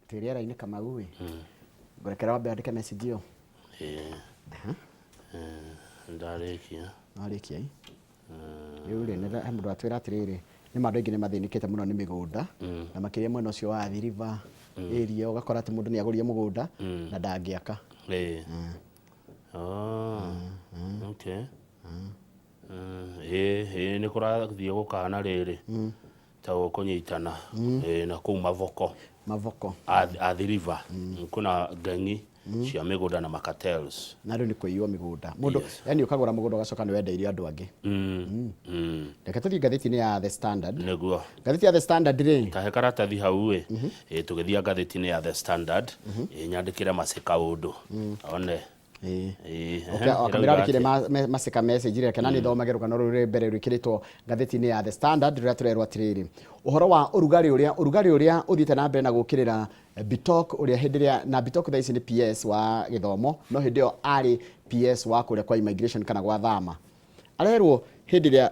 twiriera-ini Kamau wi ngorekera wambe andike message iyo ndarikia riu ri nä mundu atwira atiriri nä mandå aingä nä mathĩnĩkĩte mũno nĩ mĩgũnda na makĩria mwena ũcio wa Athi River area ũgakora atĩ mũndũ nĩ agũrire mũgũnda na ndangĩaka. Okay. Nĩ kũrathiĩ gũkana rĩrĩ ta gũkũnyitana na kũu Mavoko Athi River kuna ng'ang'i cia mĩgũnda na makatels na rĩu nĩ kũiywo mĩgũnda mũndũ yani ũkagũra mũgũnda ũgacoka nĩ wendeirie andũ angĩ. Reke tũthiĩ ngathĩti-inĩ ya The Standard. Nĩguo ngathĩti ya The Standard rĩ tahe karatathi hau tũgĩthiĩ ngathĩti-inĩ ya The Standard nyandĩkĩre Masika ũndũ one akamĩrarĩkire Masika message reke na nĩ thomage rũgano rũrĩ mbere rwĩkĩrĩtwo ngathĩti-inĩ ya The Standard rũrĩa tũrerwo atĩrĩrĩ ũhoro wa ũrugarĩ ũrĩa ũthiĩte na mbere na gũkĩrĩra Bitok ũrĩa hĩndĩ ĩrĩa na Bitok thaa ici nĩ PS wa gĩthomo no hĩndĩ ĩyo arĩ PS wa kũrĩa kwa immigration kana gwa thama. Arerwo hĩndĩ ĩrĩa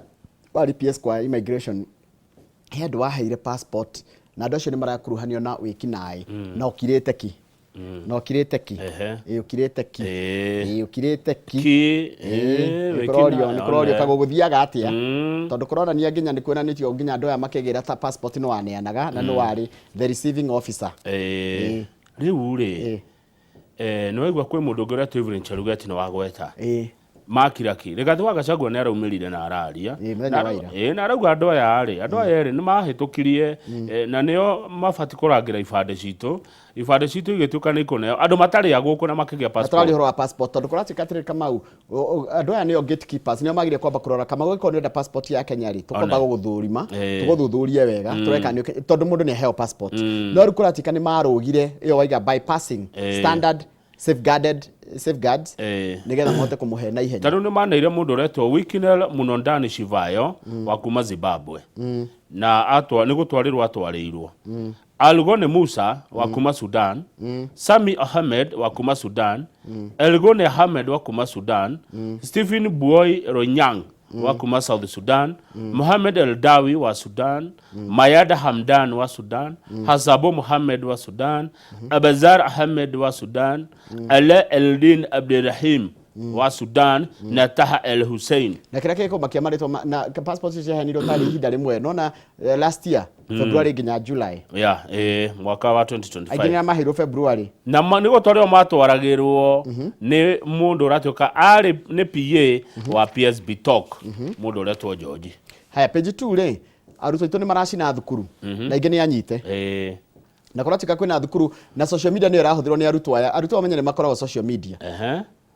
arĩ PS kwa immigration he andũ waheire passport na andũ acio nĩ marakuruhanio na wĩkinaĩ na ũkirĩte ki no kirete ki ukirete ki ukirete ki nĩkũrorio kagũgũthiaga atia tondũ kũronania nginya nĩ kuonanĩtio nginya andũ aya makĩgĩra ta passport nĩ waneanaga na nĩ warĩ the receiving officer. Rĩu rĩ nĩ waigua kwĩ mũndũ ũngĩ ũrĩa Evelyn Cherugeti nĩ wagweta makiraki Rigathi wa Gachagua nĩ araumĩrire na araria na arauga andũ aya erĩ nĩ mahĩtũkirie na nĩo mabati kũrangĩra ibandĩ citũ igĩtuĩka nĩ ikũneo andũ matarĩ agũkũ na makĩgĩa passport. Tũrarĩ ũhoro wa passport tondũ kũratuĩka atĩrĩrĩ Kamau andũ aya nĩo gatekeepers nĩo magĩrĩire kwamba kũrora Kamau gĩkorwo nĩ ũrenda passport ya Kenya rĩ tũkwamba gũgũthũrima tũgũthuthurie wega tũreka tondũ mũndũ nĩ aheo passport no rĩu kũratuĩka nĩ marũgire ĩyo waiga bypassing standard safeguards nigetha mote kumuhe na ihenya. Tondũ nĩ maneire mũndũ ũretwo Wikinel Munondani Shivayo wa kuma Zimbabwe na nĩ gũtwarĩrwo atwarĩirwo Algone Musa wa kuma Sudan, Sami Ahmed wa kuma Sudan, Elgone Ahmed wa kuma Sudan, Stephen Buoi Ronyang wa kuma South Sudan, Mohamed Eldawi wa Sudan, Mayada Hamdan wa Sudan, Hasabo Mohamed wa Sudan, Abazar Ahmed wa Sudan, Ala Eldin Abdirahim wa Sudan na Taha El Hussein. Na kira kiko makiamarĩtwo na passport cia henirwo tari ihinda rĩmwe no na last year February nginya July. Mwaka wa 2025. Aingĩ mahirwo February. Na nĩ gũtwarĩrwo matwaragĩrwo nĩ mũndũ ũratuĩka arĩ nĩ PA wa PS Bitok mũndũ ũretwo George. Haya page 2 rĩ arutwo aitũ nĩ maracina thukuru na ingĩ nĩ anyite. Na kũratuĩka kwĩna thukuru na social media nĩ ĩrahũthĩrwo nĩ arutwo aya amenye nĩ makoragwo social media.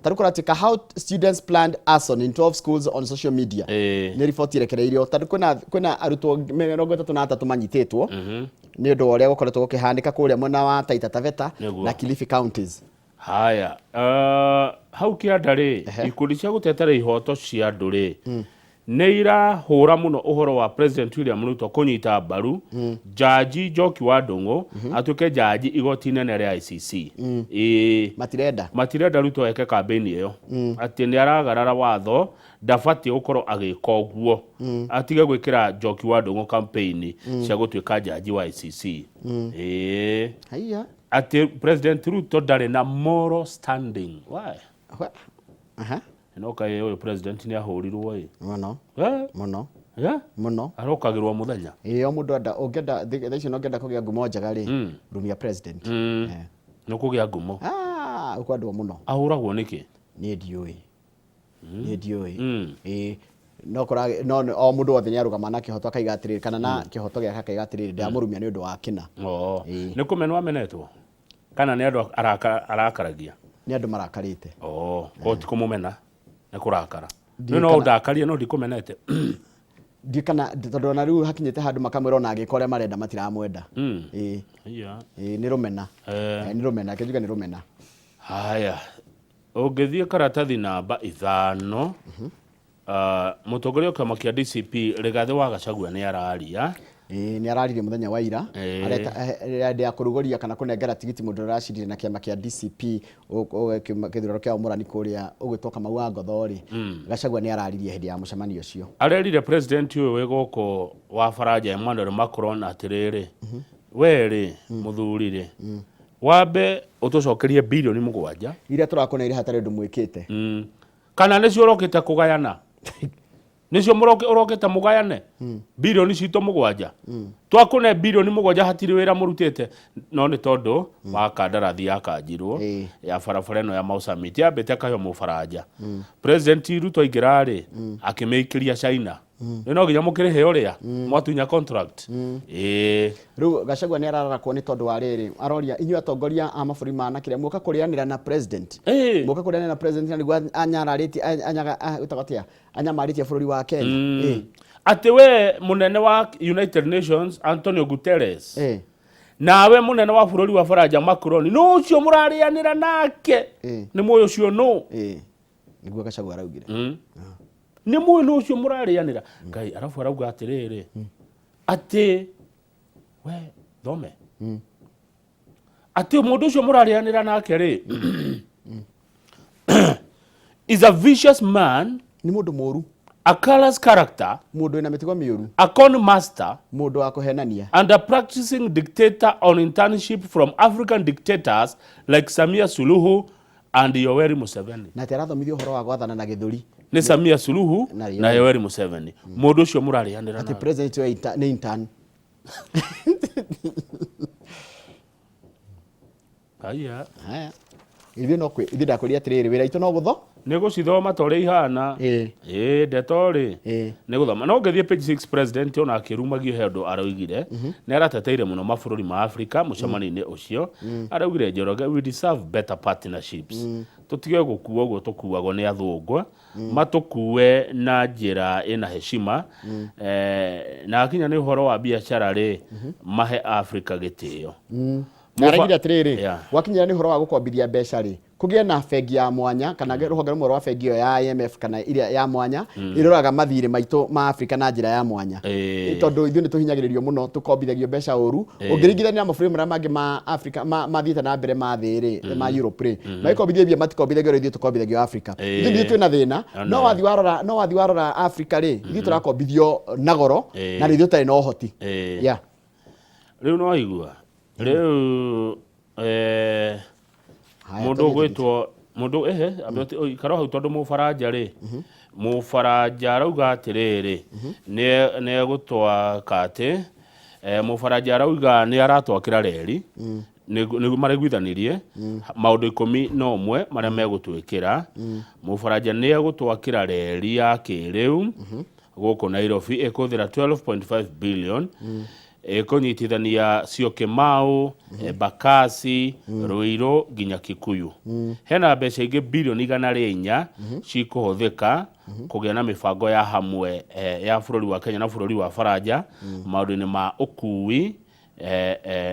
Tarukuratika how students planned arson in 12 schools on social media. Nĩ riboti irekereirio kwĩna arutwo 33 manyitĩtwo nĩ ũndũ ũrĩa gũkoretwo gũkĩhanĩka kũrĩa mwena wa Taita Taveta na Kilifi counties. Haya hau kĩanda rĩ ikundi cia gũtetera ihoto cia andũ rĩ nĩ irahũra mũno ũhoro wa President William Ruto kũnyita mbaru Jaji Njoki wa Ndung'u atuĩke jaji igoti inene rĩa ICC. Matirenda Ruto eke kambeni ĩyo atĩ nĩ aragarara watho ndabatiĩ gũkorwo agĩka ũguo atige gwĩkĩra Njoki wa Ndung'u campaign cia gũtuĩka jaji wa ICC. Atĩ President Ruto ndarĩ na moral standing. Why? No kai uyu president ni ahurirwo muno arokagirwo muthenya o mundu ungenda thaici no ngenda kugia ngumo njega ri rumia president no kugia ngumo ukwandwo muno ahuragwo niki ni ndioi no kora no o mundu wothe ni arugama na kihoto akaiga atiriri kana na kihoto giake akaiga atiriri ndamurumia ni undu wa kina ni kumenwa amenetwo kana ni andu arakaragia ni andu marakarite koti kumumena na kurakara no ndakarie no ndikumenete ndikana tondu na riu hakinyite handu makamwira ona agikore marenda matiramwenda ni rumena ni rumena kijuga ni rumena. Haya ũngĩthiĩ karatathi namba 5 mũtongoria kama kia DCP Rigathi wa Gachagua ni araria ni araririe muthenya wa ira arenda ya kurugoria kana kunengera tigiti mundu uracindire na kiama kia DCP kithurano kia umurani kuria ugitoka mau wa Ngothori. Gachagua ni araririe hindi ya mucemanio ucio. Arerire president uyu wegoko wa Faraja Emmanuel Macron atiriri weri muthuri ri wambe utucokerie bilioni 7 iria turakona ire hatari ndu mwikite kana nicio urokite kugayana nicio urokite mugayane bilioni cito 7 twakune bilioni 7 hatiri wira murutite no ni tondu wa kandarathi ya kanjirwo ya barabara ino ya Mau Summit yambite kayo mufaranja president Ruto aingirari akimeikiria China no nginya mukirihe uria mwatunya contract riu Gachagua ni ararakwo ni tondu wa riri aroria inyu atongoria a maburi manakire muka kurianira na president muka kurianira na president na niguo anyarariti utagatia anyamaritie bururi wa Kenya ati we munene wa United Nations Antonio Guterres nawe munene wa bururi wa Faranja Macron no ucio murarianira nake ni moyo ucio no niguo Gachagua araugire ni moyo no ucio murarianira ngai arafu arauga atiriri ati we thome ati mundu ucio murarianira nake ri is a vicious man, ni mundu moru, a callous character, mundu ina mitigo miuru, a con master, mundu wa kuhenania, and a practicing dictator on internship from African dictators like Samia Suluhu and Yoweri Museveni. Na terathomithio uhoro wa gwathana na githuri ni Samia Suluhu na Yoweri Museveni. Mundu ucio murarianira ati president wa ni intern. Aya ithe no kwi ithe ndakuria atiriri wira itu no gutho ni gucithoma tore ihana ndetori ni guthoma no ngethie page 6 president ona akirumagio hendu aroigire ni arateteire muno mabururi ma Africa mucemani-ini ucio araugire Njoroge we deserve better partnerships tutige gukuwa uguo tukuagwo ni athungwa matukue na njira ina heshima na akinya ni uhoro wa biashara ri mahe Africa gitio naragira atiriri wakinyira ni uhoro wa gukombithia mbeca ri kugie na bengi ya mwanya kana ruhonge rumwe rwa bengi ya IMF kana iria ya mwanya iroraga mathire maitu ma Africa na njira ya mwanya tondu ithu ni tuhinyagiririo muno tukombithagio mbeca uru ungiringithania na mabũrũri maria mangi ma Africa mathiite na mbere ma thiri ma Europe ri na ikombithia matikombithagio ithu tukombithagio Africa ithu ndi twina thina no wathi warora Africa ri ithu turakombithio na goro na ithu tari no hoti riu no igua riu mundu gwitwo mundu ikaro hau tondu mufaranja ri mufaranja arauga atiriri ne gutwa kate mufaranja arauga ni aratwakira reri ni maregwithanirie maundu 11 maria megutwikira mufaranja ni agutwakira reri ya kiriu guku Nairobi ikuthira 12.5 billion kunyitithania Syokimau Bakasi Ruiru nginya Kikuyu hena mbeca ingi bilioni 104 cikuhuthika kugia na mibango ya hamwe ya bururi wa Kenya na bururi wa Faranja maundu-ini ma ukui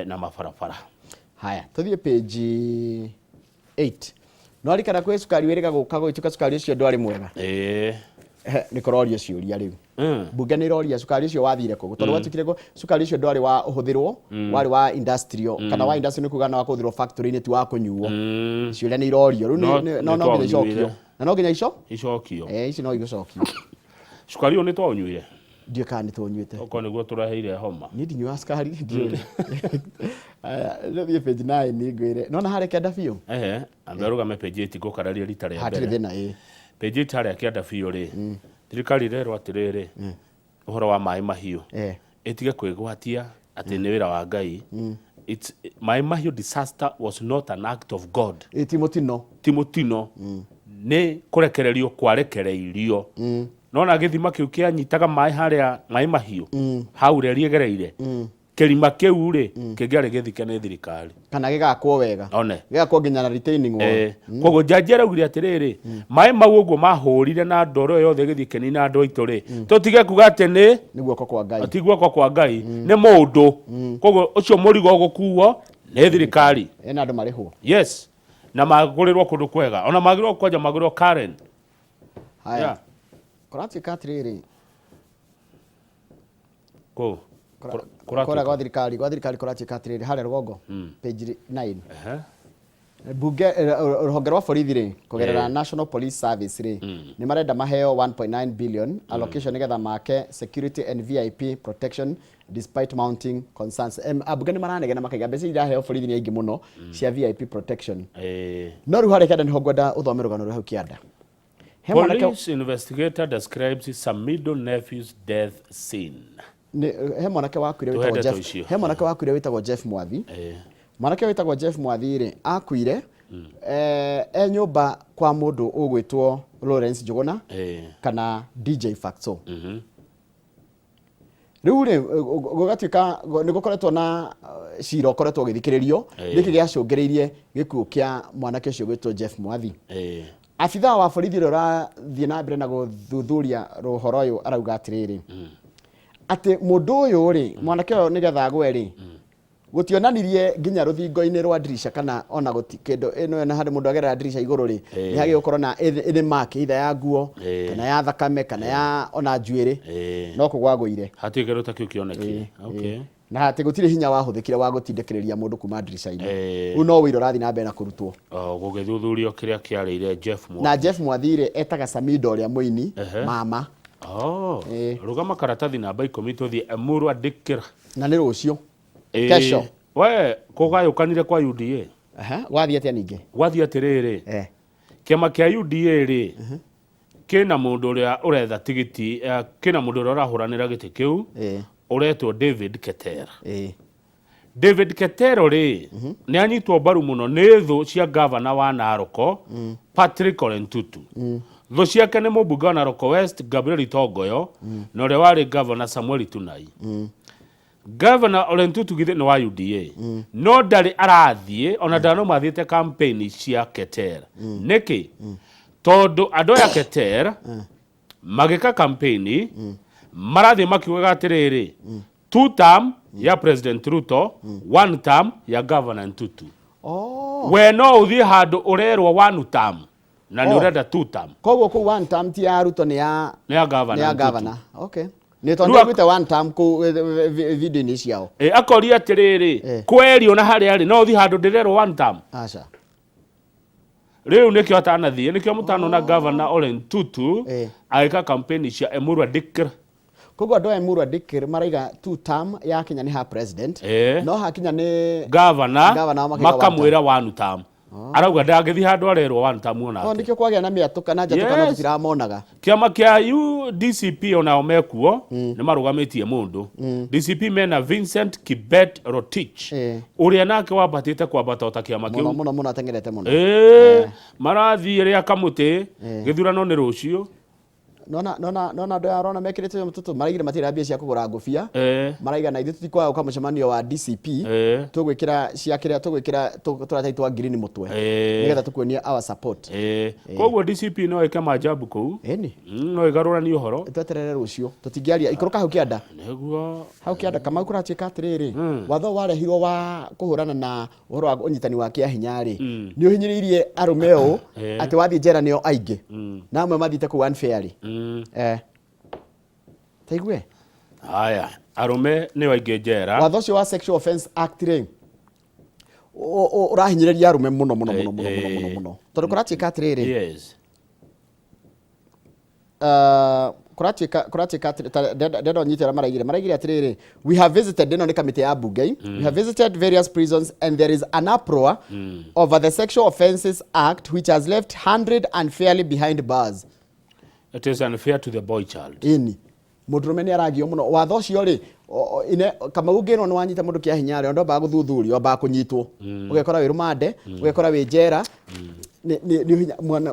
na mabarabara. Haya tuthie page 8 no arikana kwe sukari wiriga guka gwituka sukari ucio ndwari mwega ni kororia ciuria riu bunge ni roria sukari ucio wathire ku tondu watukire ko sukari ucio ndwari wa uhuthirwo wari wa industrial kana wa industrial ni kuga na wa kuthirwo factory ni tu wa kunyuo ciuria ni rorio riu no nginya icokio na no nginya icokio ici no igicokio sukari ucio ni twanyuire ndio kana twanyuite oko niguo turaheire homa ni ndinywa sukari ndio ndio page 9 ni ngwire no na hare kenda biu amberuga me page 8 gukararia rita ria mbere hatire thina page 8 haria kianda biu ri thirikari rero atiriri uhoro wa mai mahiu etige kwigwatia ati ni wira wa Ngai it's mai mahiu disaster was not an act of God Timotino ni kurekererio kwarekereirio nona githima kiu kianyitaga mai haria mai mahiu hau reri egereire kirima kiu ri kingiari githike ni thirikari kana gigakwo wega gigakwo nginya na retaining wall kogo jajera ugire atiriri mai mau uguo mahurire na ndoro yothe githike ni na andu aitu ri tutige kuga ati ni guoko kwa Ngai ati guoko kwa Ngai ni mundu kogo ucio murigo gukuo ni thirikari ena andu marihwo yes na magurirwo kundu kwega ona magirwo kwanja magirwo Karen haya korati katriri ko kora gwa thirikari korati katriri hare rwogo page 9 bunge ruhonge rwa borithi ri kugerera National Police Service ri ni marenda maheo 1.9 billion allocation nigetha make security and VIP protection despite mounting concerns. Abunge ni maranegena makaiga mbeca iraheo borithi ni aingi muno cia VIP protection. No riu hari kenda ni hongwenda uthome rugano rwa hau kianda. Police investigator describes some middle nephew's death scene. He mwanake wakuire witagwo Jeff. He mwanake wakuire witagwo Jeff Mwathi. Mwanake witagwo Jeff Mwathi ri akuire nyumba kwa mundu ugwitwo Lawrence Njuguna kana DJ Facto. Riu ri gugatuika ni gukoretwo na cira ukoretwo githikiririo giki giacungireirie gikuo kia mwanake ucio gwitwo Jeff Mwathi. Afitha wa borithi rora thie na mbere na guthuthuria ruhoro uyu arauga atiriri ati mundu uyu ri mwanake uyu nigetha gwe ri gutionanirie nginya ruthingo-ini rwa dirisha kana ona gutikindo ino na hande mundu agerera dirisha iguru ri ni hagi gukorwo na ine mark either ya nguo kana ya thakame kana ya ona njuiri no kugwaguire hatuike rutakiu kioneki. Okay, na hati gutire hinya wahuthikire wa gutindekereria mundu kuma dirisha-ini u no wiro rathi na mbere na kurutwo gugithuthurio kiria kiarire Jeff Mwathi na Jeff Mwathi ri etaga Samido uria muini mama rugama karatathi namba 10 tuthie Emuru adikira na ni rucio kesho we kugayukanire kwa UDA wathi atia ninge wathi atiriri kiama kia UDA ri kina mundu uria uretha tigiti kina mundu uria urahuranira giti kiu uretwo David Ketera. David Ketero ri ni anyitwo mbaru muno ni thu cia governor wa Naroko Patrick Ole Ntutu. Thu ciake ni mubunge wa Naroko West Gabriel Itongoyo na uria wari governor Samuel Tunai. Governor Ole Ntutu githe ni wa UDA no ndari arathie ona ndano mathiete campaign cia Ketera niki tondu andu ya Ketera magika campaign marathi makiuga atiriri 2 term ya President Ruto 1 term ya Governor Ntutu. We no uthie handu urerwo 1 term na ni urenda 2 term koguo ku 1 term ti ya Ruto ni ya Governor. Okay, ni tondu gwite 1 term ku video ni ciao akori atiriri kwerio na hari ari no uthie handu ndirerwo 1 term acha riu nikio atanathie nikio mutano na Governor Ole Ntutu aika campaign cia Emuru adikira koguo andu Emuru adikira maraiga 2 term ya Kenya ni ha president no ha Kenya ni governor makamwira 1 term arauga ndangithii handu arerwo 1 term ona ndikio kwagia na miatuka na njatuka no tutiramonaga kiama kia DCP onao mekuo ni marugamitie mundu DCP mena Vincent Kibet Rotich uria nake wabatite kwambata ota kiama kiu muno atengerete muno marathi ria kamuti githurano ni rucio nona ndo arona mekirite mututu maraigire matira mbia cia kugura ngofia maraiga na ithu tutikwa uka mucemanio wa DCP tugwikira ciakira tugwikira turataitwa green mutwe nigetha tukuonia our support koguo DCP no ike majabu ku no igarurani uhoro tweterere rucio tutingiaria ikuruka hau kianda neguo hau kianda kama kuratuika atiriri watho warehirwo wa kuhurana na uhoro wa unyitani wa kia hinyari ni uhinyiririe arumeo ati wathi njera nio aingi na amwe mathite ku unfairly taigwe haya arume ni waingi njera watho cio wa Sexual Offence Act ri urahinyiriria arume muno tondu kuratuika atiriri kuratuika ndendo nyitira maraigire atiriri we have visited ino ni committee ya bunge we have visited various prisons and there is an uproar over the Sexual Offences Act which has left 100 unfairly behind bars. It is unfair to the boy child. Ini mudurume ni aragio muno watho cio ri ine kama ungino ni wanyita mundu kia hinyari ndo ba guthuthurio ba kunyitwo ugekora wi rumande ugekora wi njera ni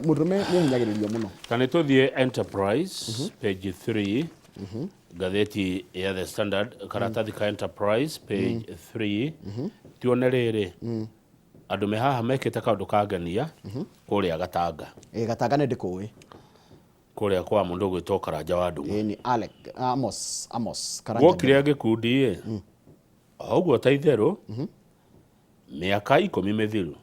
mudurume ni hinyagiririo muno kana tuthie Enterprise page 3 gatheti ya The Standard karatathi ka Enterprise page 3 tione riri andu me haha mekite kaundu kangania kuria Gatanga Gatanga ni ndikuwi kuria kwa mundu gwitwo Karanja wa Ndungu ni Alec Amos Karanja gokire gikundi oguo taitheru miaka 10 mithiru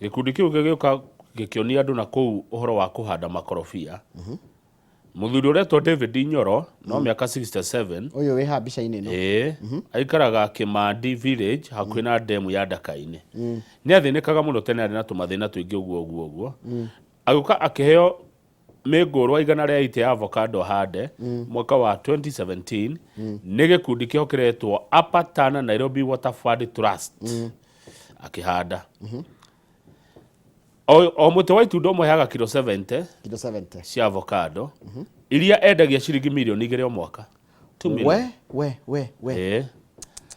gikundi kiu gigioka gikionia andu na kuu uhoro wa kuhanda makorofia muthuri uretwo David Nyoro no miaka 67 uyu wi ha bica-inĩ ĩno aikaraga Kimandi village hakuhĩ na demu ya Ndaka-inĩ nĩ athĩnĩkaga mũno tene arĩ na tũmathĩna tũingĩ ũguo agĩũka akĩheo mĩngũrwa 100 ya avocado hande mwaka wa 2017 nĩ gĩkundi kĩhokeretwo Upper Tana Nairobi Waterford Trust akĩhanda o mũtĩ wa itunda ũmwe heaga kilo 70 cia avocado iria endagia ciringi milioni 2 o mwaka 2 million we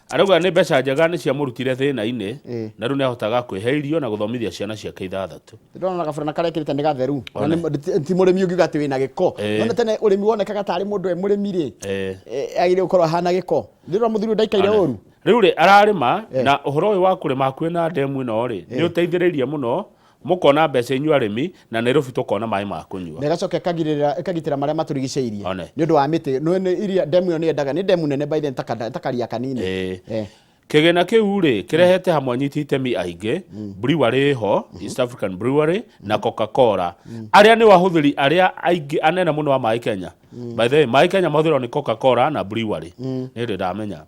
arauga nĩ mbeca njega nĩ cia mũrutire thĩna-inĩ na rĩu nĩ ahotaga kwĩhe irio na gũthomithia ciana ciake 6 ndĩrona gabũrana karĩa kĩrĩte nĩ gatheru ti mũrĩmi ũngiuga atĩ wĩna gĩko nona tene ũrĩmi wonekaga tarĩ mũndũ e mũrĩmi rĩ agĩrĩire gũkorwo ahana gĩko ndĩrona mũthuri ndaikaire ũru rĩu rĩ ararĩma na ũhoro ũyũ wa kũrĩma hakuhĩ na ndemu ĩno rĩ nĩ ũteithĩrĩirie mũno mũkona mbeca inyuĩ arĩmi na Nairobi tũkona maĩ ma kũnyua na ĩgacoka ĩkagitĩra marĩa matũrigicĩirie nĩ ũndũ wa mĩtĩ nĩ iria ndemu ĩyo nĩ yendaga nĩ ndemu nene by then takaria kanini kĩgĩna kĩu rĩ kĩrehete hamwe anyiti itemi aingĩ brewery ho East African Brewery na Coca-Cola arĩa nĩ wahũthĩri arĩa aingĩ anene mũno wa maĩ Kenya by the way maĩ Kenya mahũthĩrwo nĩ Coca-Cola na brewery nĩ ndamenya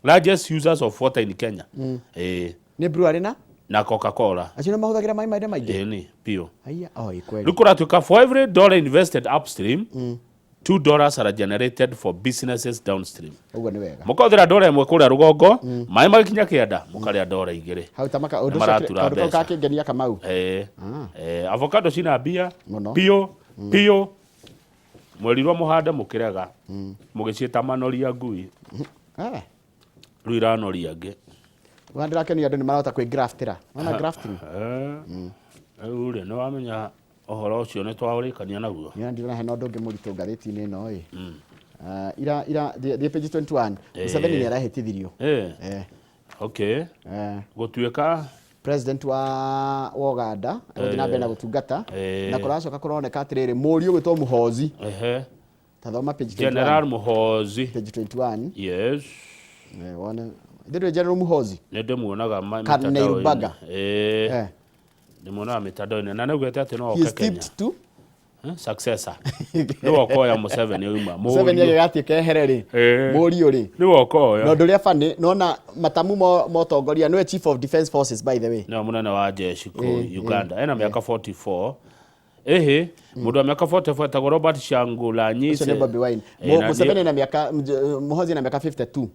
largest users of water in Kenya nĩ brewery na Coca-Cola acio nĩ mahũthagĩra maĩ maingĩ nĩ pio haya kweli rĩu kũratuĩka for every dollar invested upstream $2 are generated for businesses downstream. Ugo ni wega. Mukothira $1 kũrĩa rũgongo, maĩ magikinya kĩanda, mũkarĩa $2. Hau tamaka ũndũ ũcio kakĩngenia Kamau. Avocado cina mbia, pio. Mwerirwo mũhande mũkĩrega. Mũgĩciĩta manoria ngui. Rĩu iranoria ngĩ. Wandĩrakenia andũ nĩ marahota kwĩ graftĩra. Wana grafting. Rĩu nĩ wamenya ohoro ũcio nĩ twaũrĩkania naguo. Nĩ ndirona hena ũndũ ũngĩ mũritũ ngathĩti-inĩ ĩno ira the page 21 Museveni nĩ arahĩtithirio. Okay. Gũtuĩka president wa Uganda gũthiĩ na mbere na gũtungata na kũracoka kũroneka atĩrĩrĩ mũriũ wĩtwo Muhoozi. Tathoma page 21. General Muhoozi. Page 21. Yes. Wona ndĩrĩ General Muhoozi. Nĩ ndĩmuonaga mitandao-inĩ. Ndĩmuonaga mitandao-inĩ na nĩugĩte atĩ no oke Kenya. Successor. Nĩ wokoya Museveni oima. Museveni agĩgatuĩka ehereri. Mũriũ rĩ. Nĩ wokoya. Na ũndũ ũrĩa bani nona matamu motongoria nĩwe Chief of Defence Forces by the way. Nĩ mũnene wa jeshi kũ Uganda. Ena mĩaka 44. Mũndũ wa mĩaka 44 etagwo Robert Kyagulanyi. Ũcio nĩ Bobi Wine. Museveni na mĩaka Muhoozi na mĩaka 52.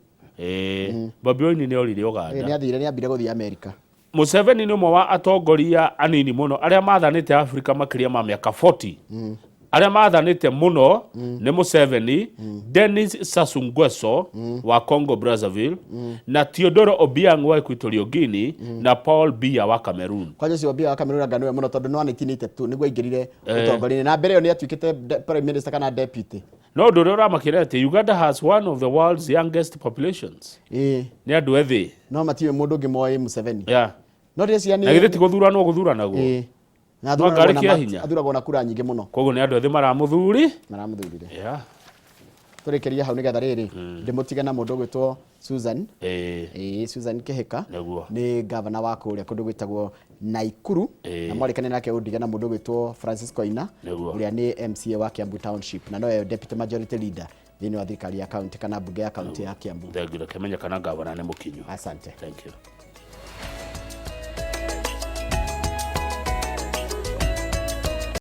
Bobi Wine nĩ orire Uganda. Nĩ athire nĩ ambire gũthiĩ Amerika. Museveni nĩ ũmwe wa atongoria anini mũno arĩa mathanĩte Afrika makĩria ma mĩaka 40. Arĩa mathanĩte mũno nĩ Museveni, Denis Sassou Nguesso wa Congo Brazzaville na Teodoro Obiang wa Equatorial Guinea na Paul Biya wa Cameroon. Kwaje si Biya wa Cameroon ngano mũno tondũ no 1982 nĩguo aingĩrire ũtongoria na mbere ĩyo nĩ atuĩkĩte prime minister kana deputy. No ũndũ ũrĩa ũramakĩra atĩ Uganda has one of the world's youngest populations. Nĩ andũ ethĩ. No matiwe mũndũ ũngĩ moe Museveni. No ndĩcia nĩ. Na githĩ ti gũthurano gũthuranaguo. Na athuragwo na kura nyingĩ mũno. Koguo nĩ andũ ethĩ maramũthurire. Tũrĩkĩria hau nĩgetha rĩrĩ ndĩmũtige na mũndũ gwĩtwo Susan. Susan Kĩhĩka nĩ gavana wa kũrĩa kũndũ gwĩtagwo Naikuru na mwarĩkania nake ũndige na mũndũ gwĩtwo Francis Koina ũrĩa nĩ MCA wa Kiambu Township na nowe deputy majority leader thĩinĩ wa thirikari ya county kana bunge ya county ya Kiambu. Thengio kemenya kana gavana nĩ mũkinyu. Asante. Thank you.